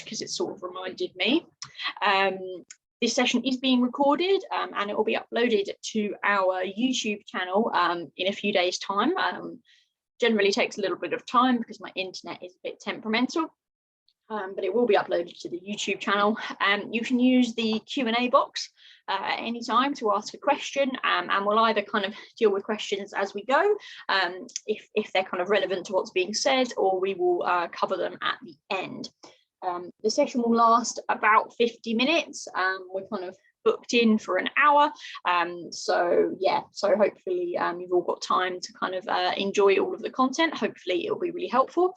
because it sort of reminded me. This session is being recorded and it will be uploaded to our YouTube channel in a few days' time. Generally takes a little bit of time because my internet is a bit temperamental, but it will be uploaded to the YouTube channel. You can use the Q&A box at any time to ask a question, and we'll either kind of deal with questions as we go, if they're kind of relevant to what's being said, or we will cover them at the end. The session will last about 50 minutes. We're kind of booked in for an hour, so yeah, so hopefully you've all got time to kind of enjoy all of the content. Hopefully it'll be really helpful.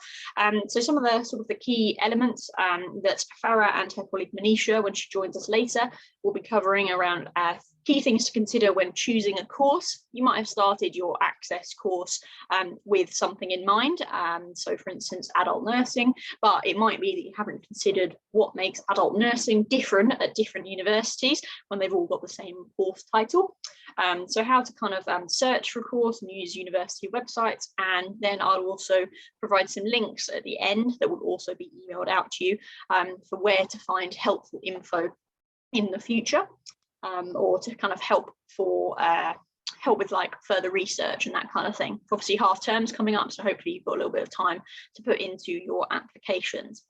So some of the sort of the key elements that Farrah and her colleague Manisha, when she joins us later, will be covering around key things to consider when choosing a course. You might have started your Access course with something in mind, so for instance adult nursing, but it might be that you haven't considered what makes adult nursing different at different universities when they've all got the same course title. So how to kind of search for a course and use university websites, and then I'll also provide some links at the end that will also be emailed out to you for where to find helpful info in the future. Or to kind of help with like further research and that kind of thing. Obviously half term's coming up, so hopefully you've got a little bit of time to put into your applications.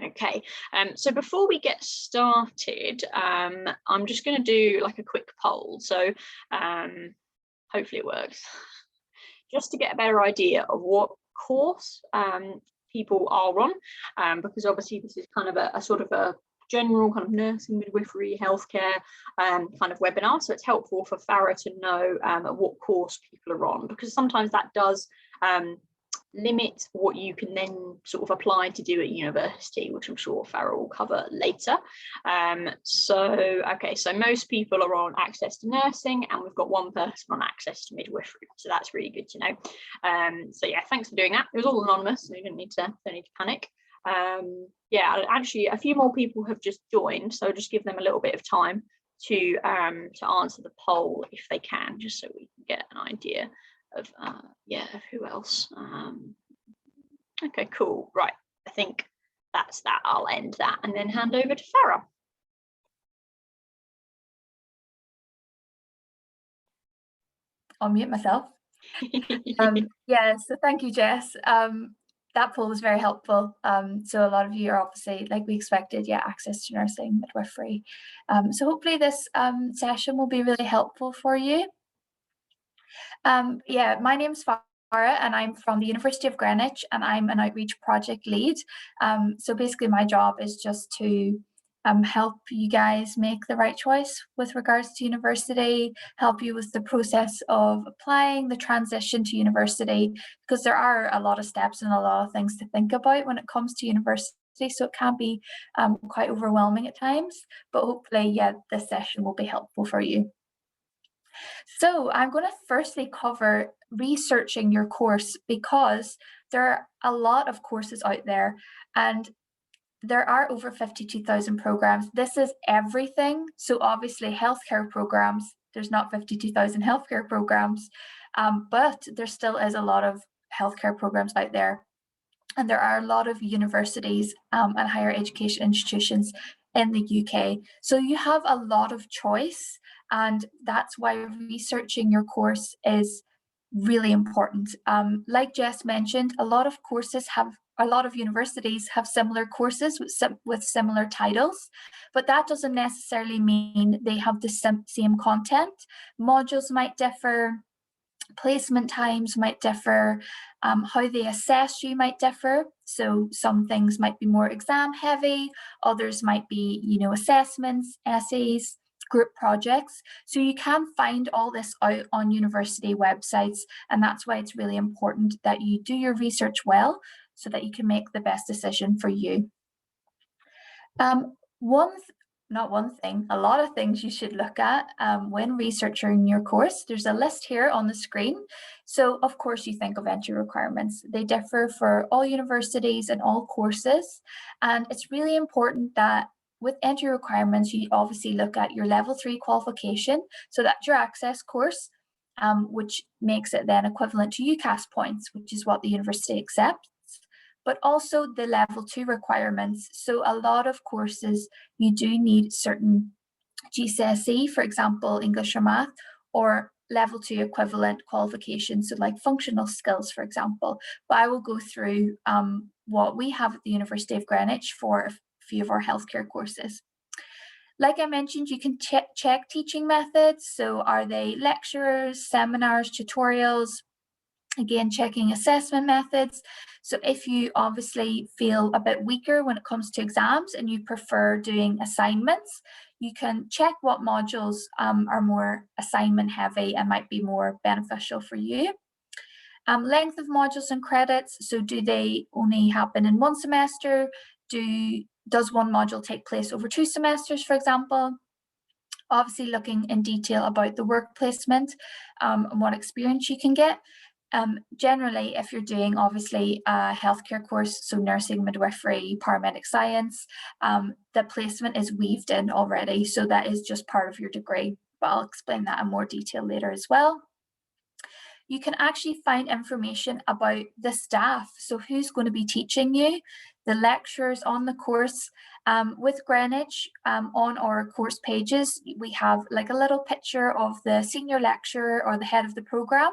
Okay, so before we get started, I'm just going to do like a quick poll, so hopefully it works, just to get a better idea of what course people are on, because obviously this is kind of a sort of a general kind of nursing, midwifery, healthcare kind of webinar, so it's helpful for Farrah to know what course people are on, because sometimes that does limit what you can then sort of apply to do at university, which I'm sure Farrah will cover later. So most people are on Access to Nursing, and we've got one person on Access to Midwifery, so that's really good to know. So yeah, thanks for doing that. It was all anonymous, so you don't need to panic. Yeah, actually a few more people have just joined, so just give them a little bit of time to answer the poll if they can, just so we can get an idea of who else. Okay, cool. Right, I think that's that. I'll end that and then hand over to Farrah. I'll mute myself. Yeah, so thank you, Jess. That poll was very helpful. So a lot of you are obviously, like we expected, Access to Nursing, Midwifery. So hopefully this session will be really helpful for you. My name's Farrah and I'm from the University of Greenwich, and I'm an outreach project lead. So basically my job is just to help you guys make the right choice with regards to university, help you with the process of applying, the transition to university, because there are a lot of steps and a lot of things to think about when it comes to university, so it can be quite overwhelming at times, but hopefully this session will be helpful for you. So I'm going to firstly cover researching your course, because there are a lot of courses out there and there are over 52,000 programs. This is everything. So obviously healthcare programs, there's not 52,000 healthcare programs, but there still is a lot of healthcare programs out there. And there are a lot of universities and higher education institutions in the UK. So you have a lot of choice, and that's why researching your course is really important. Like Jess mentioned, a lot of universities have similar courses with similar titles, but that doesn't necessarily mean they have the same content. Modules might differ, placement times might differ, how they assess you might differ. So some things might be more exam heavy, others might be, assessments, essays, group projects. So you can find all this out on university websites, and that's why it's really important that you do your research well so that you can make the best decision for you. A lot of things you should look at when researching your course. There's a list here on the screen. So of course you think of entry requirements. They differ for all universities and all courses. And it's really important that with entry requirements, you obviously look at your level 3 qualification. So that's your Access course, which makes it then equivalent to UCAS points, which is what the university accepts. but also the level 2 requirements. So a lot of courses, you do need certain GCSE, for example, English or math, or level 2 equivalent qualifications, so like functional skills, for example. But I will go through what we have at the University of Greenwich for a few of our healthcare courses. Like I mentioned, you can check teaching methods. So are they lectures, seminars, tutorials? Again, checking assessment methods. So if you obviously feel a bit weaker when it comes to exams and you prefer doing assignments, you can check what modules are more assignment heavy and might be more beneficial for you. Length of modules and credits. So do they only happen in one semester? Does one module take place over 2 semesters, for example? Obviously looking in detail about the work placement and what experience you can get. Generally, if you're doing obviously a healthcare course, so nursing, midwifery, paramedic science, the placement is weaved in already. So that is just part of your degree, but I'll explain that in more detail later as well. You can actually find information about the staff. So who's going to be teaching you, the lecturers on the course. With Greenwich, on our course pages, we have like a little picture of the senior lecturer or the head of the program.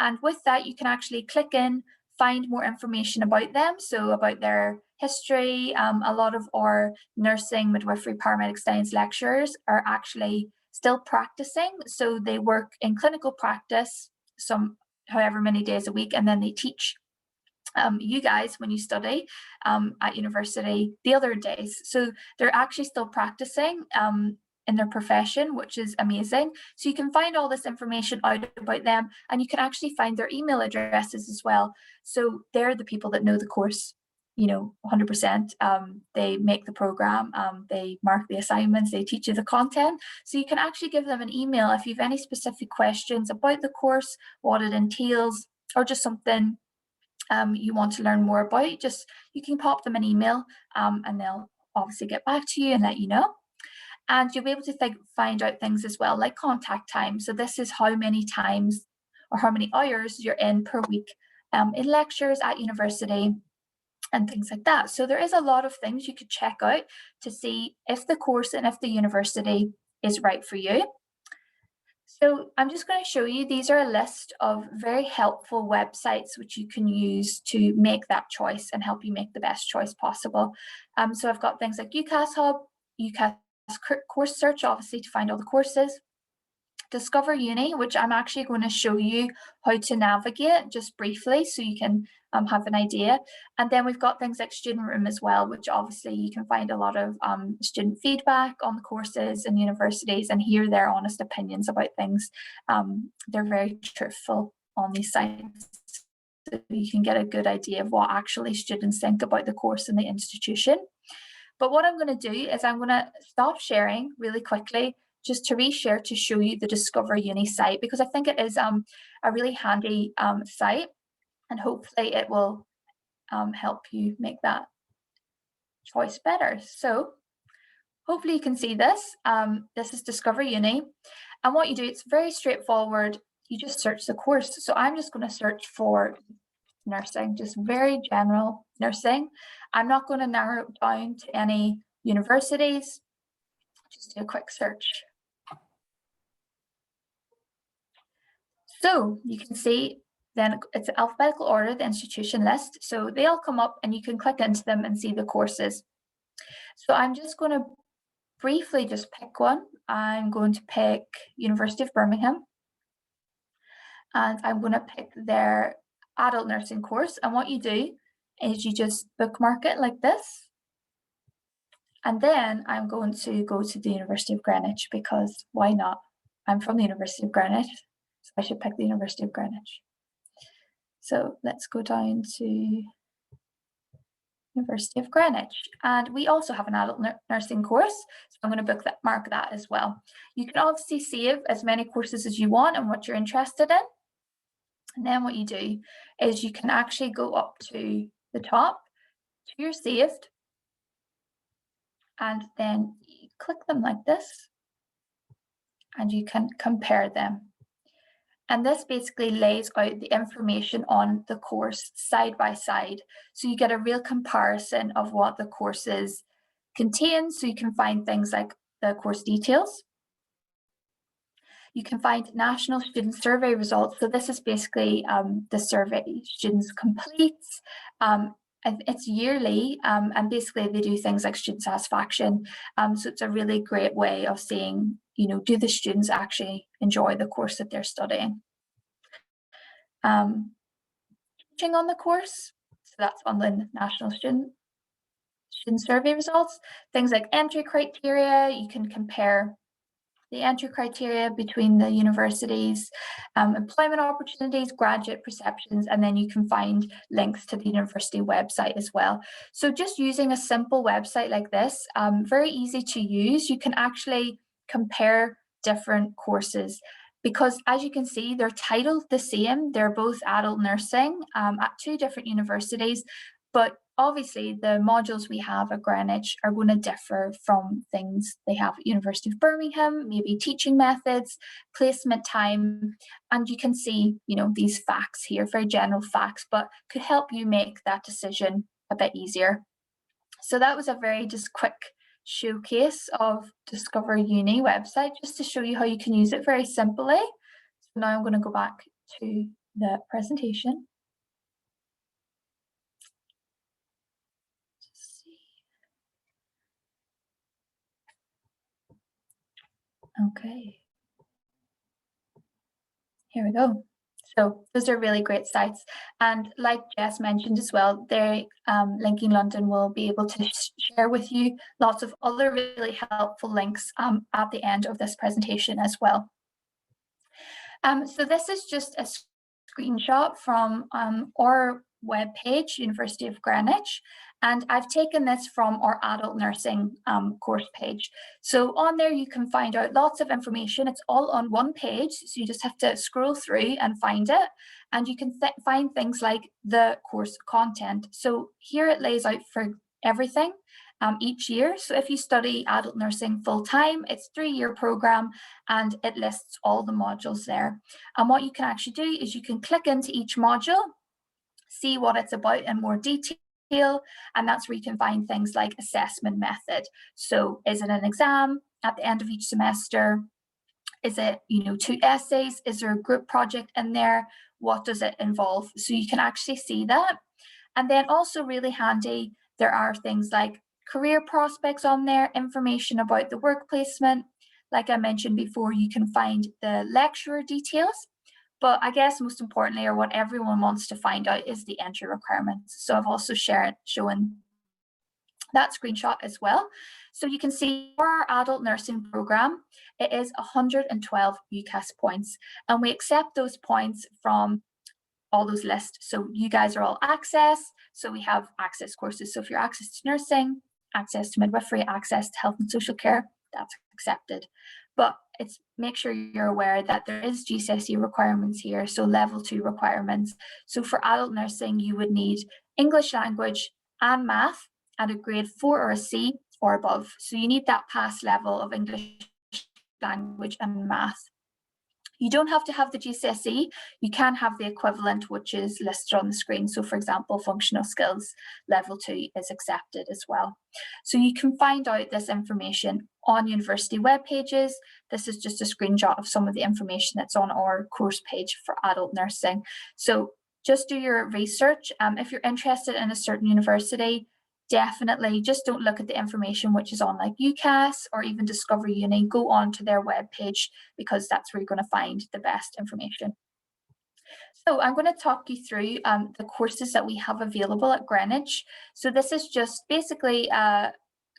And with that, you can actually click in, find more information about them. So about their history. A lot of our nursing, midwifery, paramedic science lecturers are actually still practicing. So they work in clinical practice however many days a week, and then they teach you guys when you study at university the other days. So they're actually still practicing in their profession, which is amazing. So you can find all this information out about them, and you can actually find their email addresses as well. So they're the people that know the course, 100%. They make the program, they mark the assignments, they teach you the content. So you can actually give them an email if you have any specific questions about the course, what it entails, or just something you want to learn more about. You can pop them an email and they'll obviously get back to you and let you know. And you'll be able to find out things as well, like contact time. So this is how many times or how many hours you're in per week in lectures at university and things like that. So there is a lot of things you could check out to see if the course and if the university is right for you. So I'm just going to show you, these are a list of very helpful websites which you can use to make that choice and help you make the best choice possible. So I've got things like UCAS Hub, UCAS Course Search, obviously to find all the courses. Discover Uni, which I'm actually going to show you how to navigate just briefly so you can have an idea. And then we've got things like Student Room as well, which obviously you can find a lot of student feedback on the courses and universities and hear their honest opinions about things. They're very truthful on these sites. So you can get a good idea of what actually students think about the course and the institution. But what I'm going to do is I'm going to stop sharing really quickly just to reshare to show you the Discover Uni site, because I think it is a really handy site, and hopefully it will help you make that choice better. So hopefully you can see this. This is Discover Uni, and what you do, it's very straightforward. You just search the course. So I'm just going to search for nursing, just very general nursing. I'm not going to narrow it down to any universities. Just do a quick search. So you can see then it's alphabetical order, the institution list. So they all come up and you can click into them and see the courses. So I'm just going to briefly just pick one. I'm going to pick University of Birmingham. And I'm going to pick their adult nursing course. And what you do is you just bookmark it like this. And then I'm going to go to the University of Greenwich, because why not? I'm from the University of Greenwich, so I should pick the University of Greenwich. So let's go down to University of Greenwich. And we also have an adult nursing course, so I'm going to bookmark that as well. You can obviously save as many courses as you want and what you're interested in. And then what you do is you can actually go up to the top to your saved, and then you click them like this, and you can compare them. And this basically lays out the information on the course side by side. So you get a real comparison of what the courses contain. So you can find things like the course details. You can find national student survey results. So this is basically the survey students complete. It's yearly, and basically they do things like student satisfaction. So it's a really great way of seeing, do the students actually enjoy the course that they're studying? Teaching on the course, so that's on the national student survey results. Things like entry criteria, you can compare the entry criteria between the universities, employment opportunities, graduate perceptions, and then you can find links to the university website as well. So just using a simple website like this, very easy to use, you can actually compare different courses, because as you can see, they're titled the same. They're both adult nursing at two different universities, but obviously the modules we have at Greenwich are going to differ from things they have at University of Birmingham, maybe teaching methods, placement time, and you can see, these facts here, very general facts, but could help you make that decision a bit easier. So that was a very just quick showcase of Discover Uni website, just to show you how you can use it very simply. So now I'm going to go back to the presentation. Okay, here we go. So those are really great sites, and like Jess mentioned as well, Linking London will be able to share with you lots of other really helpful links at the end of this presentation as well. So this is just a screenshot from our webpage, University of Greenwich, and I've taken this from our adult nursing course page. So on there you can find out lots of information. It's all on one page, so you just have to scroll through and find it, and you can find things like the course content. So here it lays out for everything each year. So if you study adult nursing full-time, it's a 3-year program, and it lists all the modules there. And what you can actually do is you can click into each module, see what it's about in more detail, and that's where you can find things like assessment method. So is it an exam at the end of each semester? Is it, 2 essays? Is there a group project in there? What does it involve? So you can actually see that. And then also really handy, there are things like career prospects on there, information about the work placement. Like I mentioned before, you can find the lecturer details, but I guess most importantly, or what everyone wants to find out, is the entry requirements. So I've also shown that screenshot as well. So you can see for our adult nursing program, it is 112 UCAS points, and we accept those points from all those lists. So you guys are all access. So we have access courses. So if you're access to nursing, access to midwifery, access to health and social care, that's accepted. But make sure you're aware that there is GCSE requirements here, so level 2 requirements. So for adult nursing, you would need English language and math at a grade 4 or a C or above. So you need that pass level of English language and math. You don't have to have the GCSE, you can have the equivalent, which is listed on the screen. So for example, functional skills level 2 is accepted as well. So you can find out this information on university web pages. This is just a screenshot of some of the information that's on our course page for adult nursing. So just do your research. If you're interested in a certain university, definitely just don't look at the information which is on like UCAS or even Discover Uni. Go on to their webpage, because that's where you're going to find the best information. So I'm going to talk you through the courses that we have available at Greenwich. So this is just basically a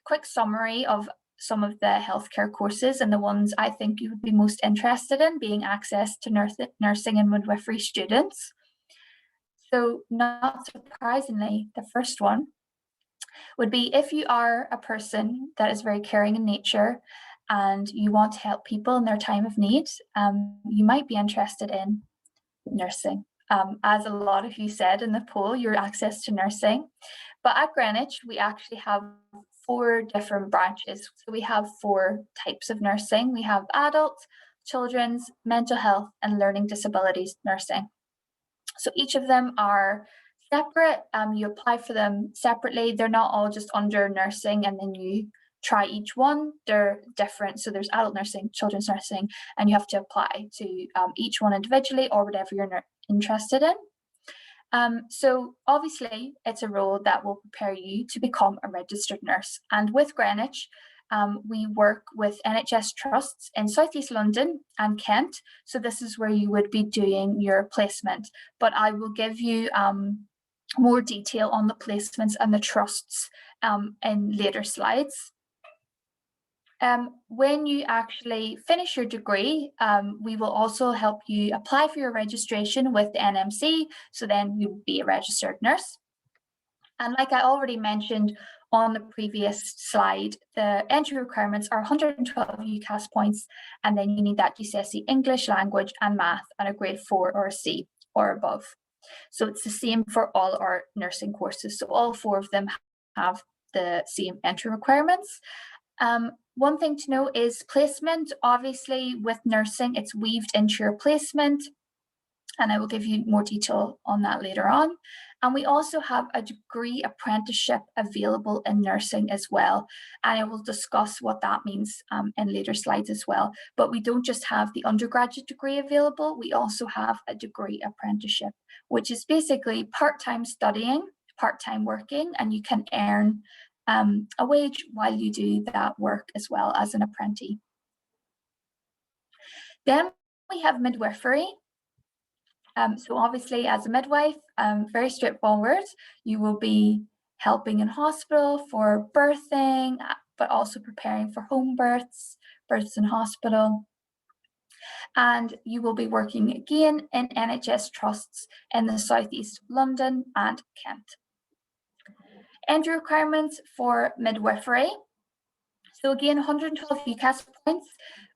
quick summary of some of the healthcare courses and the ones I think you would be most interested in, being access to nursing and midwifery students. So not surprisingly, the first one would be if you are a person that is very caring in nature and you want to help people in their time of need, you might be interested in nursing. As a lot of you said in the poll, your access to nursing. But at Greenwich, we actually have 4 different branches. So we have 4 types of nursing. We have adult, children's, mental health, and learning disabilities nursing. So each of them are separate. You apply for them separately. They're not all just under nursing and then you try each one. They're different. So there's adult nursing, children's nursing, and you have to apply to each one individually or whatever you're interested in. So obviously it's a role that will prepare you to become a registered nurse. And with Greenwich, we work with NHS trusts in South East London and Kent. So this is where you would be doing your placement, but I will give you more detail on the placements and the trusts in later slides. When you actually finish your degree, we will also help you apply for your registration with the NMC, so then you'll be a registered nurse. And like I already mentioned on the previous slide, the entry requirements are 112 UCAS points, and then you need that GCSE English, language and math and a grade 4 or a C or above. So it's the same for all our nursing courses. So all 4 of them have the same entry requirements. One thing to know is placement. Obviously with nursing, it's weaved into your placement, and I will give you more detail on that later on. And we also have a degree apprenticeship available in nursing as well. And I will discuss what that means in later slides as well. But we don't just have the undergraduate degree available, we also have a degree apprenticeship, which is basically part-time studying, part-time working, and you can earn a wage while you do that work as well as an apprentice. Then we have midwifery. So obviously as a midwife, very straightforward. You will be helping in hospital for birthing, but also preparing for home births, births in hospital. And you will be working again in NHS trusts in the South East London and Kent. Entry requirements for midwifery. So again, 112 UCAS points,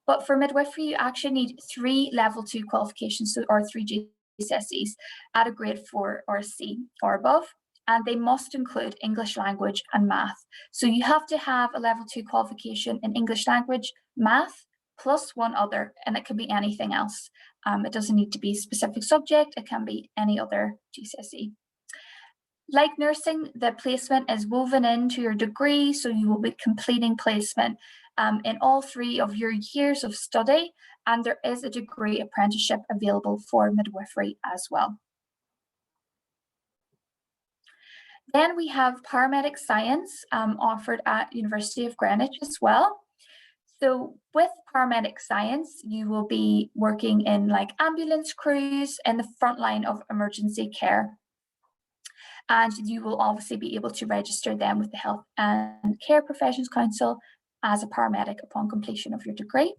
but for midwifery, you actually need 3 level 2 qualifications, or 3 GCSEs at a grade 4 or a C or above, and they must include English language and math. So you have to have a level 2 qualification in English language, math, plus 1 other, and it could be anything else. It doesn't need to be a specific subject, it can be any other GCSE. Like nursing, the placement is woven into your degree, so you will be completing placement in all 3 of your years of study, and there is a degree apprenticeship available for midwifery as well. Then we have paramedic science offered at University of Greenwich as well. So with paramedic science, you will be working in like ambulance crews in the front line of emergency care. And you will obviously be able to register them with the Health and Care Professions Council as a paramedic upon completion of your degree.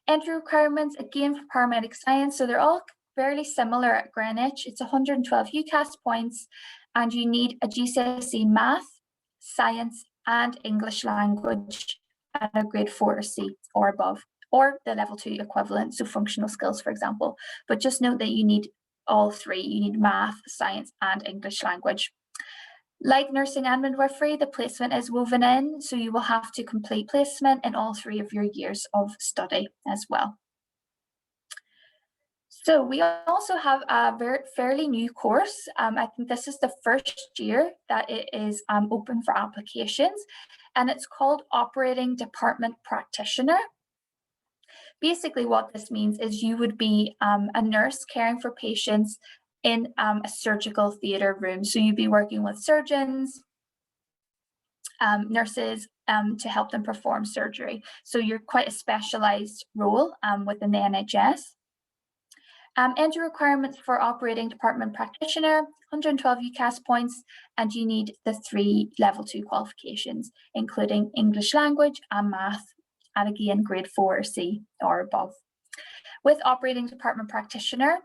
Entry requirements, again for paramedic science, so they're all fairly similar at Greenwich. It's 112 UCAS points, and you need a GCSE math, science and English language at a grade 4 or C or above, or the level 2 equivalent, so functional skills, for example. But just note that you need all 3. You need math, science and English language. Like nursing and midwifery, the placement is woven in, so you will have to complete placement in all 3 of your years of study as well. So we also have a fairly new course. I think this is the first year that it is open for applications, and it's called Operating Department Practitioner. Basically what this means is you would be a nurse caring for patients in a surgical theatre room. So you'd be working with surgeons, nurses to help them perform surgery. So you're quite a specialised role within the NHS. Entry requirements for operating department practitioner, 112 UCAS points, and you need the 3 level 2 qualifications, including English language and math, and again, grade 4 or C or above. With operating department practitioner,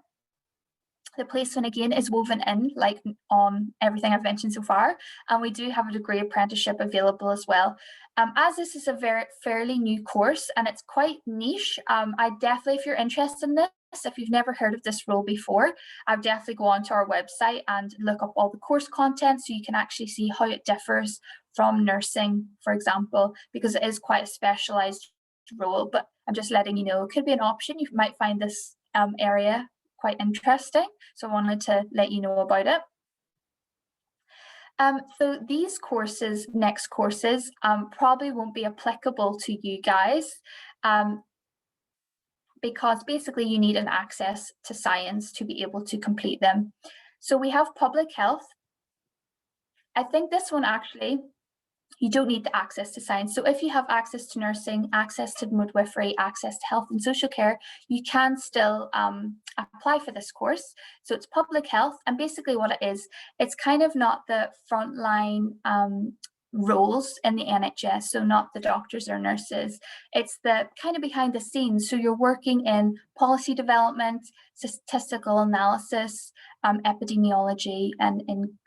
the placement again is woven in, like on everything I've mentioned so far, and we do have a degree apprenticeship available as well. As this is a fairly new course and it's quite niche, I definitely, if you're interested in this, if you've never heard of this role before, I'd definitely go onto our website and look up all the course content so you can actually see how it differs from nursing, for example, because it is quite a specialised role, but I'm just letting you know it could be an option. You might find this area quite interesting, so I wanted to let you know about it. So these courses, next courses, probably won't be applicable to you guys, because basically you need an access to science to be able to complete them. So we have public health. I think this one actually, you don't need the access to science. So if you have access to nursing, access to midwifery, access to health and social care, you can still apply for this course. So it's public health, and basically what it is, it's kind of not the frontline roles in the NHS, so not the doctors or nurses. It's the kind of behind the scenes. So you're working in policy development, statistical analysis, epidemiology, and in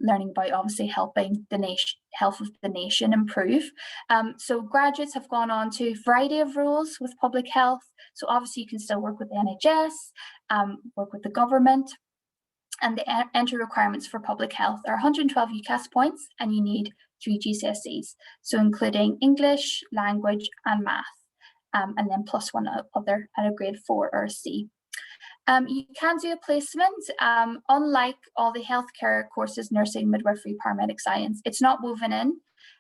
learning about obviously helping the health of the nation improve. So graduates have gone on to a variety of roles with public health. So obviously you can still work with the NHS, work with the government, and the entry requirements for public health are 112 UCAS points, and you need 3 GCSEs. So including English, language, and math, and then plus one other at a grade 4 or a C. You can do a placement. Unlike all the healthcare courses, nursing, midwifery, paramedic science, it's not woven in.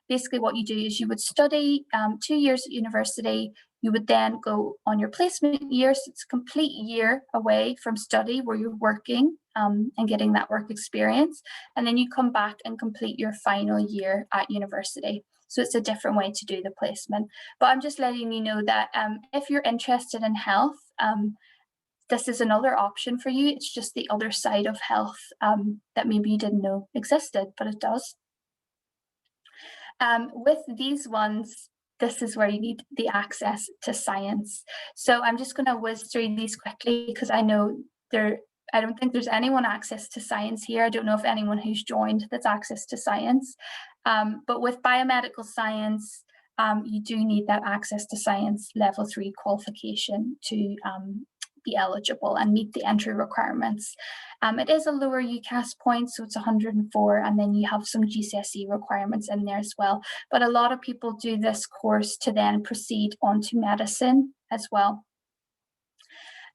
Basically what you do is you would study 2 years at university, you would then go on your placement year, so it's a complete year away from study where you're working and getting that work experience, and then you come back and complete your final year at university. So it's a different way to do the placement. But I'm just letting you know that if you're interested in health, this is another option for you. It's just the other side of health that maybe you didn't know existed, but it does. With these ones, this is where you need the access to science. So I'm just going to whiz through these quickly because I know I don't think there's anyone access to science here. I don't know if anyone who's joined that's access to science. But with biomedical science, you do need that access to science level 3 qualification to be eligible and meet the entry requirements. It is a lower UCAS point, so it's 104, and then you have some GCSE requirements in there as well. But a lot of people do this course to then proceed on to medicine as well.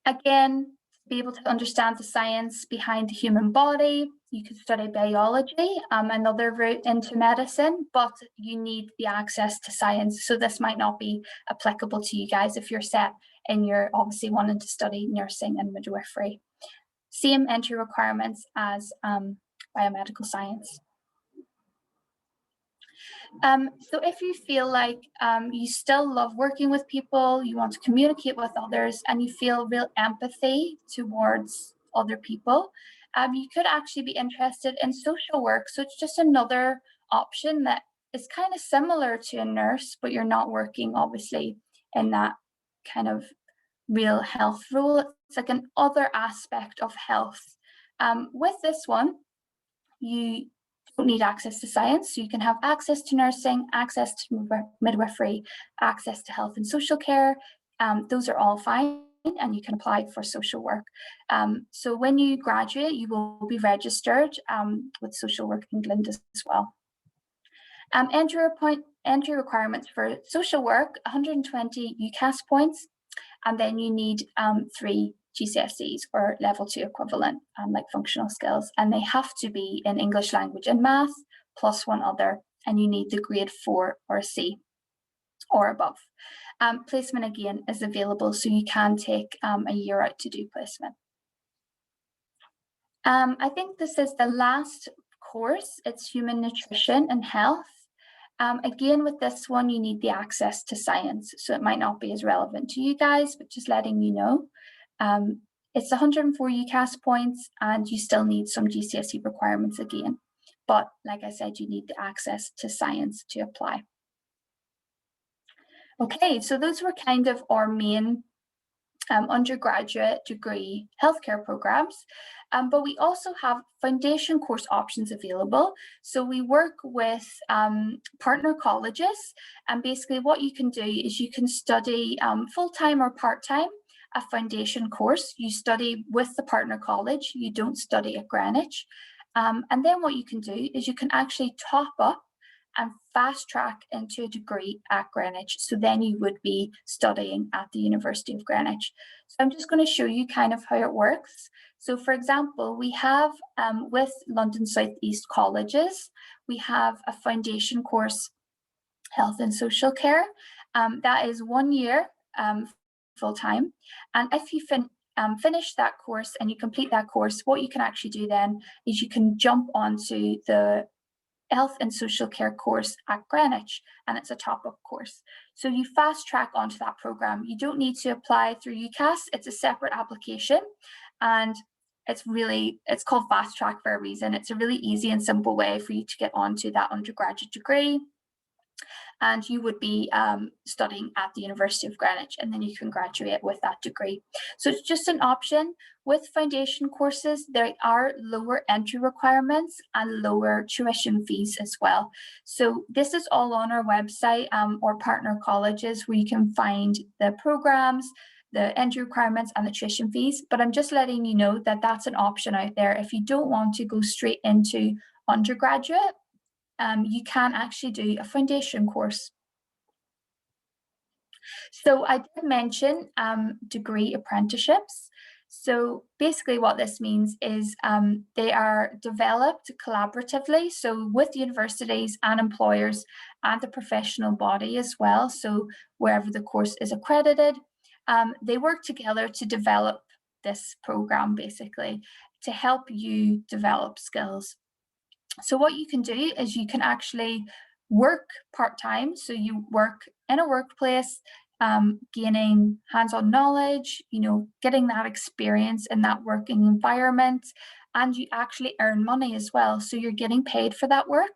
Again, to be able to understand the science behind the human body, you could study biology, another route into medicine, but you need the access to science. So this might not be applicable to you guys if you're set and you're obviously wanting to study nursing and midwifery. Same entry requirements as biomedical science. So if you feel like you still love working with people, you want to communicate with others, and you feel real empathy towards other people, you could actually be interested in social work. So it's just another option that is kind of similar to a nurse, but you're not working obviously in that kind of real health role. It's like an other aspect of health. With this one, you don't need access to science, so you can have access to nursing, access to midwifery, access to health and social care. Those are all fine, and you can apply for social work. So when you graduate, you will be registered with Social Work England as well. Entry requirements for social work, 120 UCAS points, and then you need 3 GCSEs or level 2 equivalent, like functional skills, and they have to be in English language and math plus one other, and you need the grade 4 or C or above. Placement again is available, so you can take a year out to do placement. I think this is the last course. It's human nutrition and health. Again, with this one, you need the access to science, so it might not be as relevant to you guys, but just letting you know. It's 104 UCAS points, and you still need some GCSE requirements again. But like I said, you need the access to science to apply. Okay, so those were kind of our main undergraduate degree healthcare programs, but we also have foundation course options available. So we work with partner colleges, and basically what you can do is you can study full-time or part-time a foundation course. You study with the partner college, you don't study at Greenwich. And then what you can do is you can actually top up and fast track into a degree at Greenwich. So then you would be studying at the University of Greenwich. So I'm just going to show you kind of how it works. So for example, we have with London South East colleges, we have a foundation course, Health and Social Care. That is 1 year full time. And if you finish that course and you complete that course, what you can actually do then is you can jump onto the Health and Social Care course at Greenwich, and it's a top-up course. So you fast track onto that program. You don't need to apply through UCAS. It's a separate application, and it's called fast track for a reason. It's a really easy and simple way for you to get onto that undergraduate degree, and you would be studying at the University of Greenwich, and then you can graduate with that degree. So it's just an option. With foundation courses, there are lower entry requirements and lower tuition fees as well. So this is all on our website or partner colleges, where you can find the programs, the entry requirements and the tuition fees. But I'm just letting you know that that's an option out there. If you don't want to go straight into undergraduate, you can actually do a foundation course. So I did mention degree apprenticeships. So basically what this means is they are developed collaboratively, so with universities and employers and the professional body as well. So wherever the course is accredited, they work together to develop this program, basically, to help you develop skills. So what you can do is you can actually work part-time. So you work in a workplace, gaining hands-on knowledge, getting that experience in that working environment, and you actually earn money as well. So you're getting paid for that work.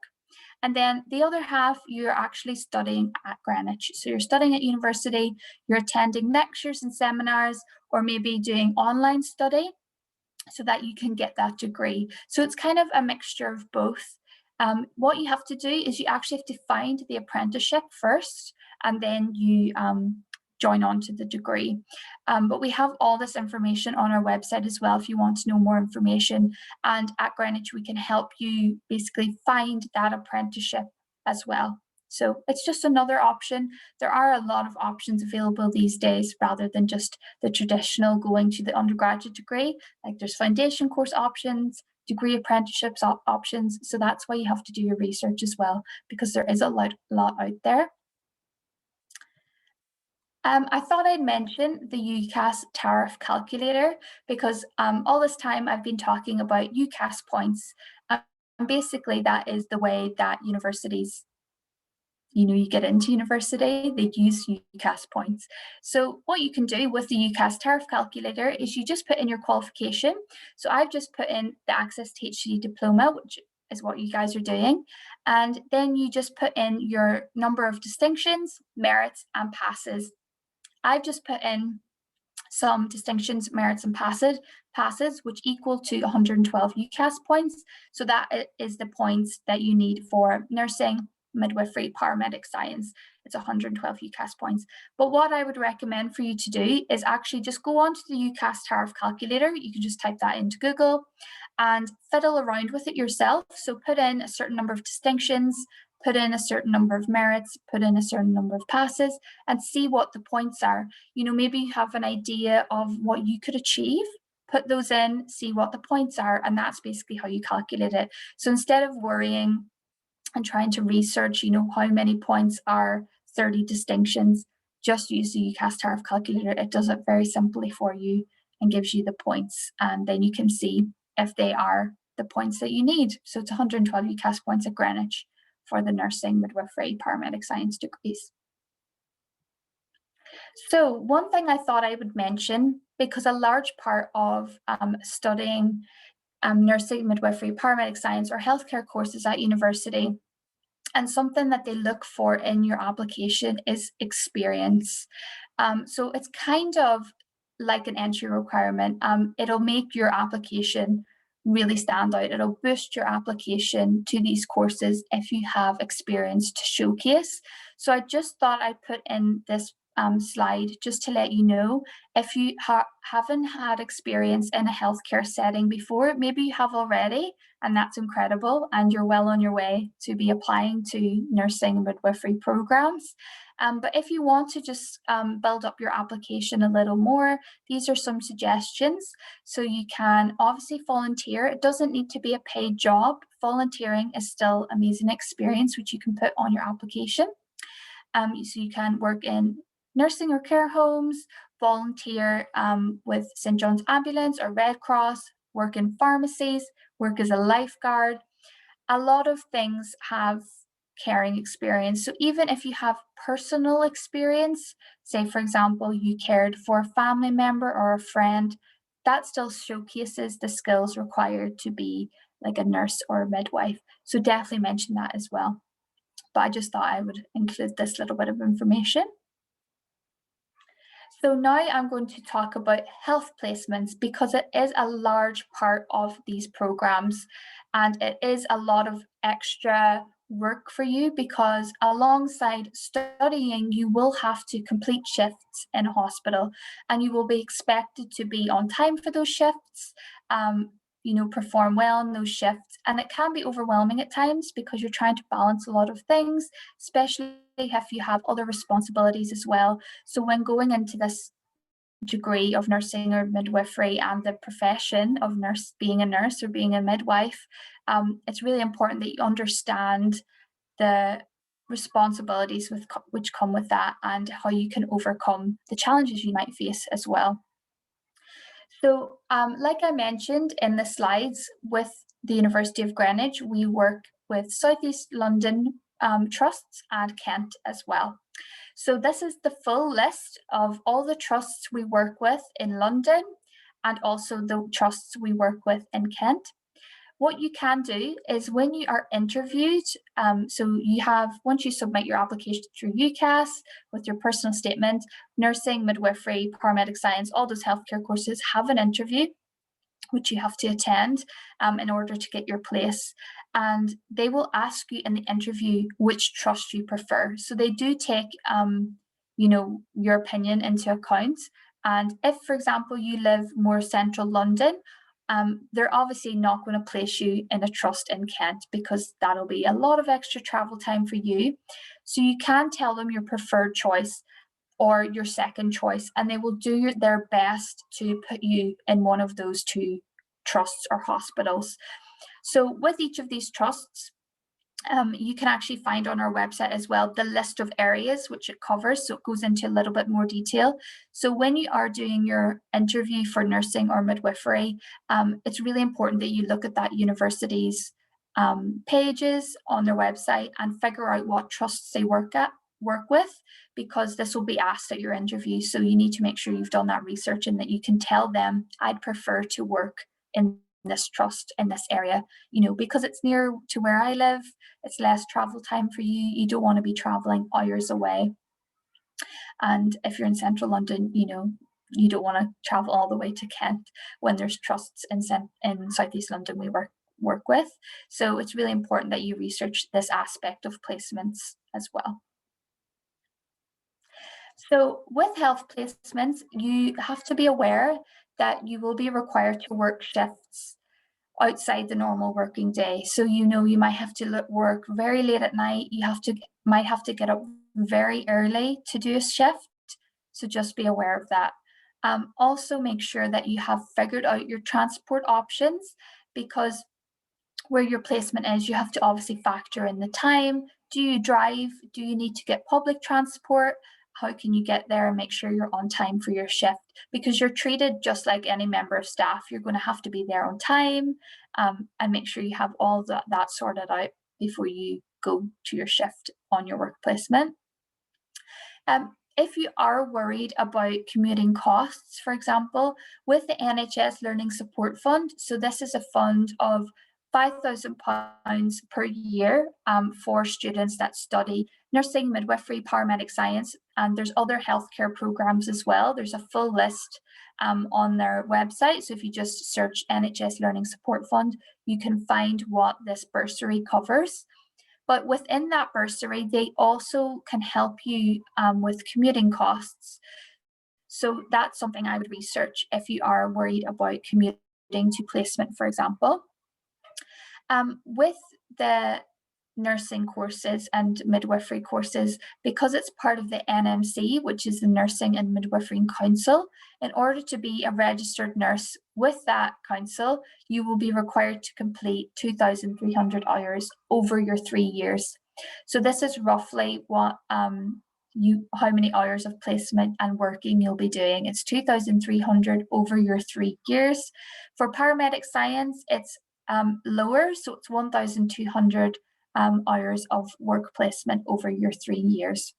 And then the other half, you're actually studying at Greenwich. So you're studying at university, you're attending lectures and seminars, or maybe doing online study, so that you can get that degree. So it's kind of a mixture of both. What you have to do is you actually have to find the apprenticeship first, and then you join on to the degree. But we have all this information on our website as well if you want to know more information. And at Greenwich, we can help you basically find that apprenticeship as well. So it's just another option. There are a lot of options available these days rather than just the traditional going to the undergraduate degree. Like there's foundation course options, degree apprenticeships options. So that's why you have to do your research as well, because there is a lot out there. I thought I'd mention the UCAS tariff calculator because all this time I've been talking about UCAS points. And basically that is the way that universities, you get into university, they use UCAS points. So what you can do with the UCAS tariff calculator is you just put in your qualification. So I've just put in the Access to HCD diploma, which is what you guys are doing. And then you just put in your number of distinctions, merits, and passes. I've just put in some distinctions, merits, and passes, which equal to 112 UCAS points. So that is the points that you need for nursing, midwifery, paramedic science. It's 112 UCAS points. But what I would recommend for you to do is actually just go onto the UCAS tariff calculator. You can just type that into Google and fiddle around with it yourself. So put in a certain number of distinctions, put in a certain number of merits, put in a certain number of passes, and see what the points are. Maybe you have an idea of what you could achieve, put those in, see what the points are, and that's basically how you calculate it. So instead of worrying and trying to research, how many points are 30 distinctions, just use the UCAS tariff calculator. It does it very simply for you and gives you the points, and then you can see if they are the points that you need. So it's 112 UCAS points at Greenwich for the nursing, midwifery, paramedic science degrees. So one thing I thought I would mention, because a large part of studying nursing, midwifery, paramedic science or healthcare courses at university, and something that they look for in your application is experience. So it's kind of like an entry requirement. It'll make your application really stand out. It'll boost your application to these courses if you have experience to showcase. So I just thought I'd put in this slide, just to let you know, if you haven't had experience in a healthcare setting before, maybe you have already, and that's incredible, and you're well on your way to be applying to nursing and midwifery programs. But if you want to just build up your application a little more, these are some suggestions. So you can obviously volunteer. It doesn't need to be a paid job. Volunteering is still an amazing experience, which you can put on your application. So you can work in nursing or care homes, volunteer with St. John's Ambulance or Red Cross, work in pharmacies, work as a lifeguard. A lot of things have caring experience. So even if you have personal experience, say for example, you cared for a family member or a friend, that still showcases the skills required to be like a nurse or a midwife. So definitely mention that as well. But I just thought I would include this little bit of information. So now I'm going to talk about health placements, because it is a large part of these programs, and it is a lot of extra work for you, because alongside studying, you will have to complete shifts in a hospital, and you will be expected to be on time for those shifts, perform well in those shifts. And it can be overwhelming at times because you're trying to balance a lot of things, especially if you have other responsibilities as well. So when going into this degree of nursing or midwifery and the profession of being a nurse or being a midwife, it's really important that you understand the responsibilities which come with that, and how you can overcome the challenges you might face as well. So like I mentioned in the slides, with the University of Greenwich, we work with South East London trusts and Kent as well. So this is the full list of all the trusts we work with in London, and also the trusts we work with in Kent. What you can do is when you are interviewed, so you have, once you submit your application through UCAS with your personal statement, nursing, midwifery, paramedic science, all those healthcare courses have an interview which you have to attend in order to get your place. And they will ask you in the interview which trust you prefer. So they do take, your opinion into account. And if, for example, you live more central London, they're obviously not going to place you in a trust in Kent, because that'll be a lot of extra travel time for you. So you can tell them your preferred choice or your second choice, and they will do their best to put you in one of those two trusts or hospitals. So with each of these trusts, you can actually find on our website as well the list of areas which it covers, so it goes into a little bit more detail. So when you are doing your interview for nursing or midwifery, it's really important that you look at that university's pages on their website and figure out what trusts they work with, because this will be asked at your interview. So you need to make sure you've done that research and that you can tell them, I'd prefer to work in this trust in this area, because it's near to where I live, it's less travel time for you. You don't want to be traveling hours away. And if you're in central London, you don't want to travel all the way to Kent when there's trusts in southeast London we work with. So it's really important that you research this aspect of placements as well. So with health placements, you have to be aware that you will be required to work shifts outside the normal working day. So you might have to work very late at night. You might have to get up very early to do a shift. So just be aware of that. Also make sure that you have figured out your transport options, because where your placement is, you have to obviously factor in the time. Do you drive? Do you need to get public transport? How can you get there and make sure you're on time for your shift? Because you're treated just like any member of staff. You're going to have to be there on time, and make sure you have all that sorted out before you go to your shift on your work placement. If you are worried about commuting costs, for example, with the NHS Learning Support Fund, so this is a fund of £5,000 per year for students that study nursing, midwifery, paramedic science, and there's other healthcare programs as well. There's a full list on their website. So if you just search NHS Learning Support Fund, you can find what this bursary covers. But within that bursary, they also can help you with commuting costs. So that's something I would research if you are worried about commuting to placement, for example. With the nursing courses and midwifery courses, because it's part of the NMC, which is the Nursing and Midwifery Council, in order to be a registered nurse with that council, you will be required to complete 2,300 hours over your 3 years. So this is roughly what how many hours of placement and working you'll be doing. It's 2,300 over your 3 years. For paramedic science, it's lower, so it's 1,200 hours of work placement over your 3 years.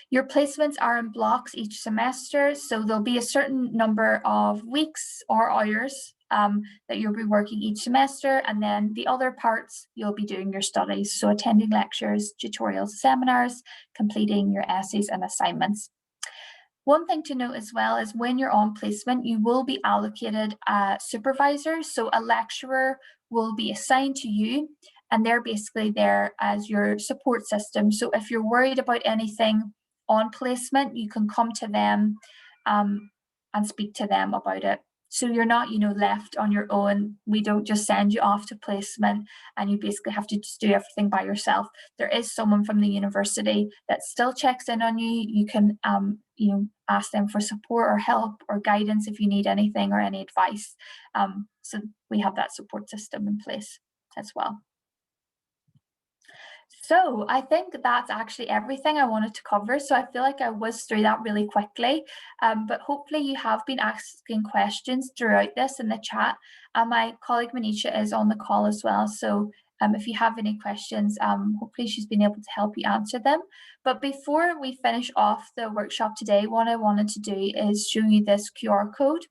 Your placements are in blocks each semester, so there'll be a certain number of weeks or hours that you'll be working each semester, and then the other parts you'll be doing your studies, so attending lectures, tutorials, seminars, completing your essays and assignments. One thing to note as well is when you're on placement, you will be allocated a supervisor, so a lecturer will be assigned to you, and they're basically there as your support system. So if you're worried about anything on placement, you can come to them and speak to them about it. So you're not, left on your own. We don't just send you off to placement and you basically have to just do everything by yourself. There is someone from the university that still checks in on you. You can, ask them for support or help or guidance if you need anything or any advice. So we have that support system in place as well. So I think that's actually everything I wanted to cover. So I feel like I whizzed through that really quickly, but hopefully you have been asking questions throughout this in the chat. My colleague Manisha is on the call as well. So if you have any questions, hopefully she's been able to help you answer them. But before we finish off the workshop today, what I wanted to do is show you this QR code.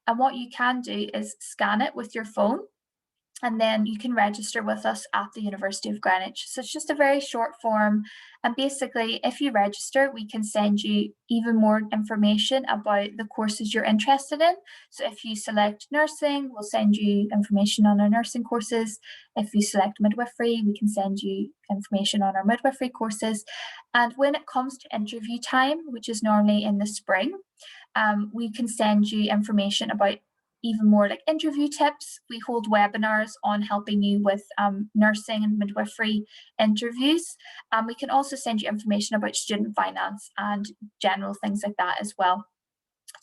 And what you can do is scan it with your phone, and then you can register with us at the University of Greenwich. So it's just a very short form. And basically, if you register, we can send you even more information about the courses you're interested in. So if you select nursing, we'll send you information on our nursing courses. If you select midwifery, we can send you information on our midwifery courses. And when it comes to interview time, which is normally in the spring, we can send you information about even more like interview tips. We hold webinars on helping you with nursing and midwifery interviews. We can also send you information about student finance and general things like that as well,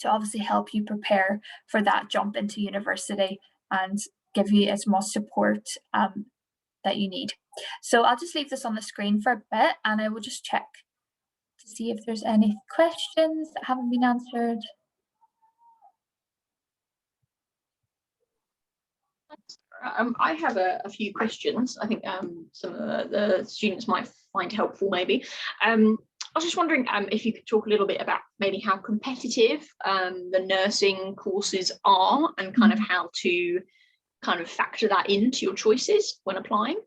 to obviously help you prepare for that jump into university and give you as much support that you need. So I'll just leave this on the screen for a bit and I will just check to see if there's any questions that haven't been answered. I have a few questions. I think some of the students might find helpful maybe. I was just wondering if you could talk a little bit about maybe how competitive the nursing courses are and kind of how to kind of factor that into your choices when applying.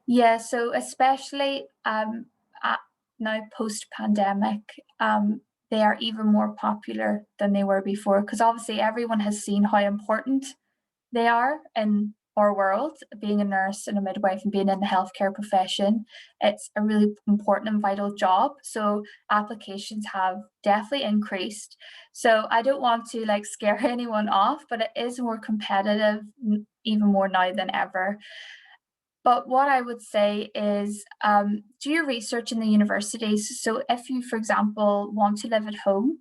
Yeah, so especially now post-pandemic, they are even more popular than they were before, because obviously everyone has seen how important they are in our world. Being a nurse and a midwife and being in the healthcare profession, it's a really important and vital job. So applications have definitely increased. So I don't want to like scare anyone off, but it is more competitive, even more now than ever. But what I would say is do your research in the universities. So if you, for example, want to live at home,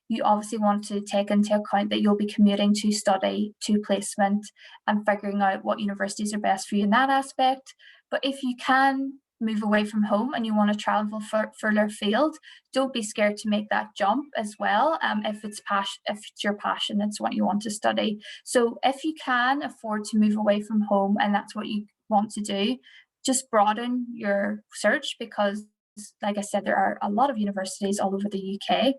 you obviously want to take into account that you'll be commuting to study, to placement, and figuring out what universities are best for you in that aspect. But if you can move away from home and you want to travel further afield, don't be scared to make that jump as well. If it's your passion, it's what you want to study. So if you can afford to move away from home and that's what you want to do, just broaden your search, because like I said, there are a lot of universities all over the UK.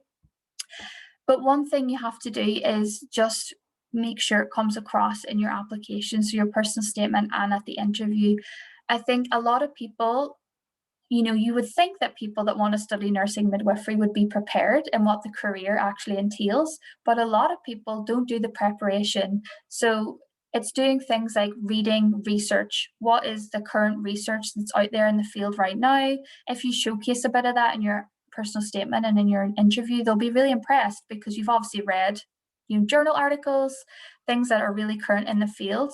But one thing you have to do is just make sure it comes across in your application, so your personal statement and at the interview. I think a lot of people, you would think that people that want to study nursing midwifery would be prepared in what the career actually entails, but a lot of people don't do the preparation. So it's doing things like reading research. What is the current research that's out there in the field right now? If you showcase a bit of that in your personal statement and in your interview, they'll be really impressed, because you've obviously read, you know, journal articles, things that are really current in the field.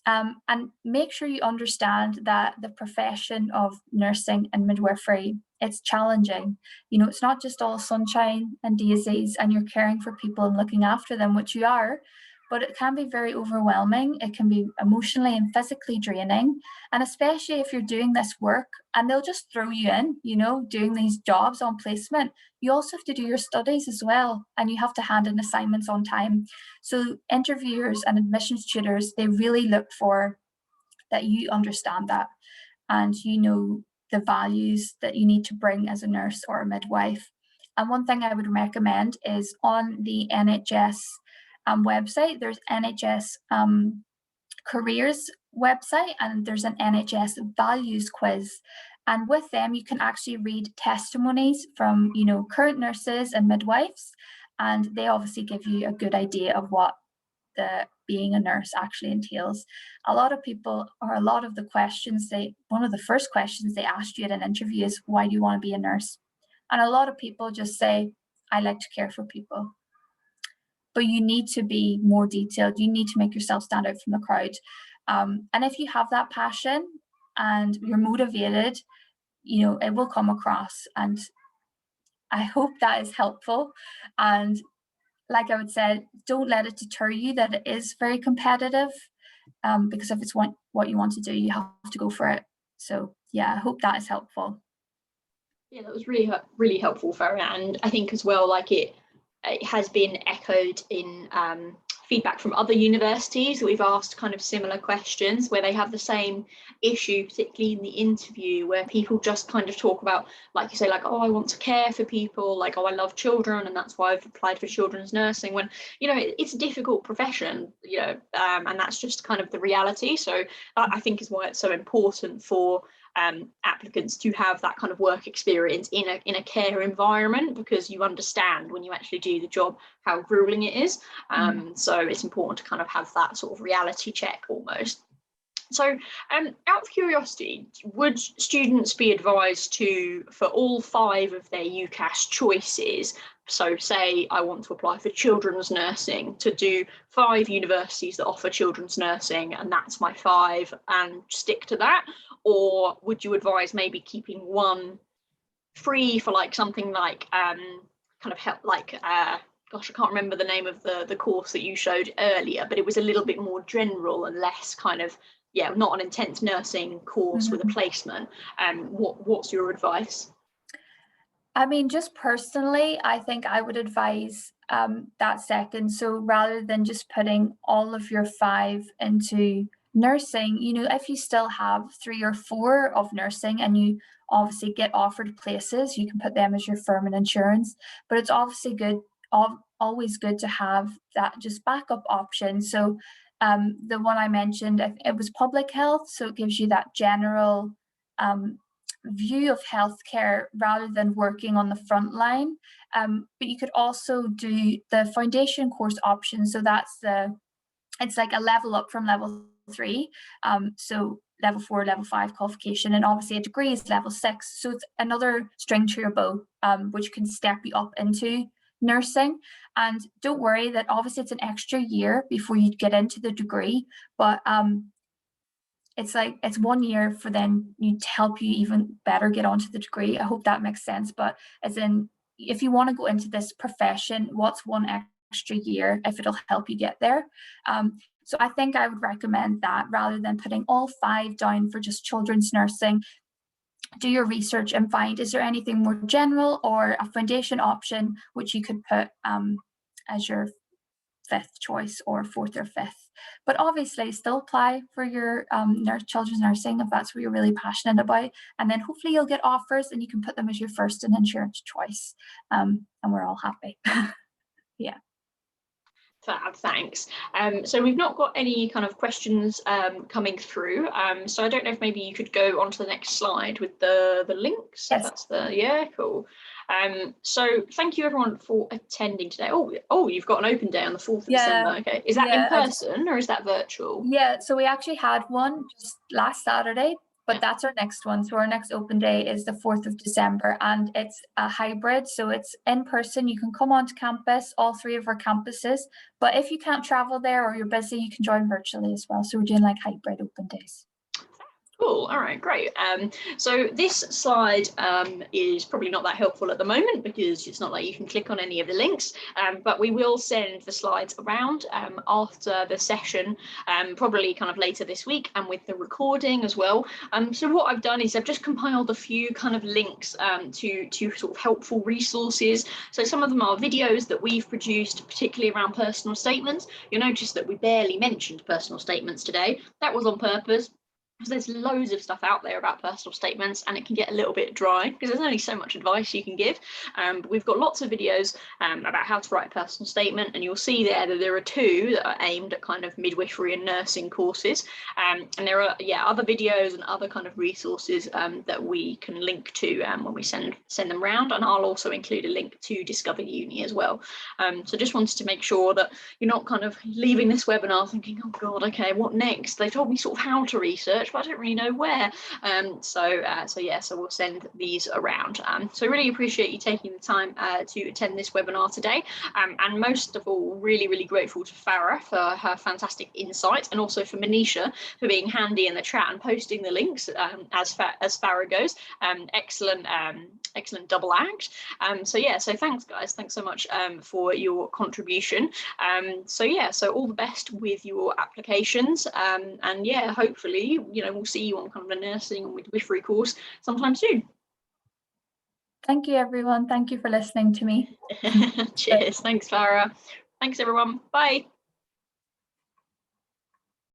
And make sure you understand that the profession of nursing and midwifery, it's challenging. You know, it's not just all sunshine and daisies and you're caring for people and looking after them, which you are, but it can be very overwhelming. It can be emotionally and physically draining. And especially if you're doing this work and they'll just throw you in, you know, doing these jobs on placement, you also have to do your studies as well, and you have to hand in assignments on time. So interviewers and admissions tutors, they really look for that you understand that, and you know the values that you need to bring as a nurse or a midwife. And one thing I would recommend is on the NHS website, there's NHS careers website, and there's an NHS values quiz. And with them, you can actually read testimonies from, you know, current nurses and midwives, and they obviously give you a good idea of what the being a nurse actually entails. A lot of people, or a lot of the questions, one of the first questions they asked you at an interview is, why do you want to be a nurse? And a lot of people just say, I like to care for people. But you need to be more detailed. You need to make yourself stand out from the crowd. And if you have that passion and you're motivated, you know, it will come across. And I hope that is helpful. And like I would say, don't let it deter you that it is very competitive, because if it's what you want to do, you have to go for it. So yeah, I hope that is helpful. Yeah, that was really helpful, Farrah. And I think as well, like it has been echoed in feedback from other universities that we've asked kind of similar questions, where they have the same issue, particularly in the interview, where people just kind of talk about, like you say, like, oh, I want to care for people, like, oh, I love children and that's why I've applied for children's nursing, when, you know, it's a difficult profession, you know, and that's just kind of the reality. So I think is why it's so important for applicants to have that kind of work experience in a care environment, because you understand when you actually do the job how grueling it is. So it's important to kind of have that sort of reality check almost. So out of curiosity, would students be advised to, for all 5 of their UCAS choices, so say I want to apply for children's nursing, to do 5 universities that offer children's nursing and that's my 5 and stick to that? Or would you advise maybe keeping one free for like something like kind of help, like gosh, I can't remember the name of the course that you showed earlier, but it was a little bit more general and less kind of, yeah, not an intense nursing course with a placement. What's your advice? I mean, just personally, I think I would advise that second. So rather than just putting all of your 5 into nursing, you know, if you still have 3 or 4 of nursing and you obviously get offered places, you can put them as your firm and insurance. But it's obviously always good to have that just backup option. So the one I mentioned, it was public health, so it gives you that general view of healthcare rather than working on the front line. But you could also do the foundation course option. So it's like a level up from level 3. So level 4, level 5 qualification, and obviously a degree is level 6. So it's another string to your bow, which can step you up into nursing. And don't worry that obviously it's an extra year before you get into the degree, but it's like it's 1 year for then you to help you even better get onto the degree. I hope that makes sense. But as in, if you want to go into this profession, what's one extra year if it'll help you get there? So I think I would recommend that rather than putting all 5 down for just children's nursing. Do your research and find, is there anything more general or a foundation option which you could put as your 5th choice or 4th or 5th. But obviously still apply for your children's nursing if that's what you're really passionate about, and then hopefully you'll get offers and you can put them as your first and insurance choice, and we're all happy. Yeah. Fab, thanks. So we've not got any kind of questions coming through. So I don't know if maybe you could go on to the next slide with the links. Yes. That's yeah, cool. So thank you everyone for attending today. Oh, you've got an open day on the 4th of December. Okay, is that in person or is that virtual? Yeah, so we actually had one just last Saturday, but that's our next one. So our next open day is the 4th of December, and it's a hybrid. So it's in person. You can come onto campus, all 3 of our campuses. But if you can't travel there or you're busy, you can join virtually as well. So we're doing like hybrid open days. Cool. All right, great. So this slide is probably not that helpful at the moment because it's not like you can click on any of the links, but we will send the slides around after the session, probably kind of later this week, and with the recording as well. So what I've done is I've just compiled a few kind of links to sort of helpful resources. So some of them are videos that we've produced, particularly around personal statements. You'll notice that we barely mentioned personal statements today. That was on purpose, because there's loads of stuff out there about personal statements and it can get a little bit dry because there's only so much advice you can give. But we've got lots of videos about how to write a personal statement, and you'll see there that there are 2 that are aimed at kind of midwifery and nursing courses, and there are other videos and other kind of resources that we can link to when we send them around, and I'll also include a link to Discover Uni as well. So just wanted to make sure that you're not kind of leaving this webinar thinking, oh god, okay, what next? They told me sort of how to research, but I don't really know where. So we'll send these around. So I really appreciate you taking the time to attend this webinar today, and most of all, really grateful to Farrah for her fantastic insight, and also for Manisha for being handy in the chat and posting the links as Farrah goes. Excellent double act. So thanks guys, thanks so much for your contribution. So all the best with your applications, and yeah, hopefully we'll see you on kind of a nursing and midwifery course sometime soon. Thank you everyone, thank you for listening to me. Cheers. Thanks Farrah. Thanks everyone, bye.